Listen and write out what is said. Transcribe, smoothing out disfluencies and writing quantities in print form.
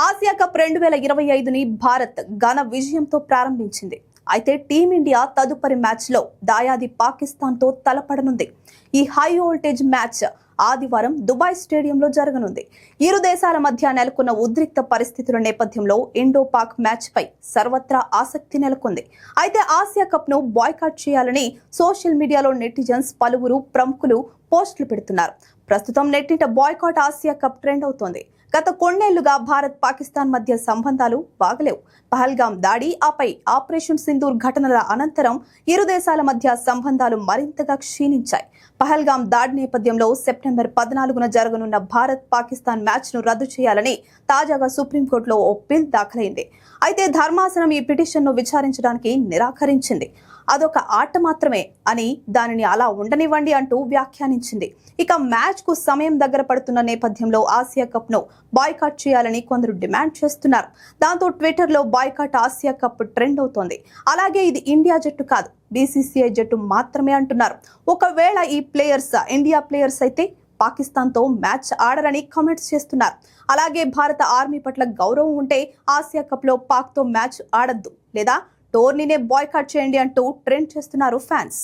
Asia cup 2025ని Bharat ఘన విజయంతో ప్రారంభించింది. అయితే టీమిండియా తదుపరి మ్యాచ్లో దాయాది పాకిస్తాన్తో తలపడనుంది. ఈ హై వోల్టేజ్ మ్యాచ్ ఆదివారం దుబాయ్ స్టేడియంలో జరగనుంది. ఇరు దేశాల మధ్య నెలకొన్న ఉద్రిక్త పరిస్థితుల నేపథ్యంలో ఇండో-పాక్ మ్యాచ్పై సర్వత్రా ఆసక్తి నెలకొంది. అయితే ఆసియా కప్ను బాయ్కాట్ చేయాలని సోషల్ మీడియాలో నెటిజన్స్ పలువురు ప్రముఖులు పోస్టులు పెడుతున్నారు. ప్రస్తుతం నెట్టింట బాయ్కాట్ ఆసియా కప్ ట్రెండ్ అవుతోంది. గత కొన్నేళ్లుగా భారత్ పాకిస్తాన్ మధ్య సంబంధాలు బాగలేవు. పహల్గాం దాడి, ఆపై ఆపరేషన్ సింధూర్ ఘటనల అనంతరం ఇరు దేశాల మధ్య సంబంధాలు మరింతగా క్షీణించాయి. పహల్గాం దాడి నేపథ్యంలో సెప్టెంబర్ 14న జరగనున్న భారత్ పాకిస్తాన్ మ్యాచ్ ను రద్దు చేయాలని తాజాగా సుప్రీంకోర్టులో ఓ పిల్ దాఖలైంది. అయితే ధర్మాసనం ఈ పిటిషన్ను విచారించడానికి నిరాకరించింది. అదొక ఆట మాత్రమే అని, దానిని అలా ఉండనివ్వండి అంటూ వ్యాఖ్యానించింది. ఇక మ్యాచ్ కు సమయం దగ్గర పడుతున్న నేపథ్యంలో ఆసియా కప్ ను బాయ్కాట్ చేయాలని కొందరు డిమాండ్ చేస్తున్నారు. దాంతో ట్విట్టర్ లో బాయ్కాట్ ఆసియా కప్ ట్రెండ్ అవుతోంది. అలాగే ఇది ఇండియా జట్టు కాదు, బీసీసీఐ జట్టు మాత్రమే అంటున్నారు. ఒకవేళ ఈ ప్లేయర్స్ ఇండియా ప్లేయర్స్ అయితే పాకిస్తాన్ తో మ్యాచ్ ఆడరని కామెంట్స్ చేస్తున్నారు. అలాగే భారత ఆర్మీ పట్ల గౌరవం ఉంటే ఆసియా కప్ లో పాక్ తో మ్యాచ్ ఆడద్దు లేదా టోర్నీనే బాయ్కాట్ చేయండి అంటూ ట్రెండ్ చేస్తున్నారు ఫ్యాన్స్.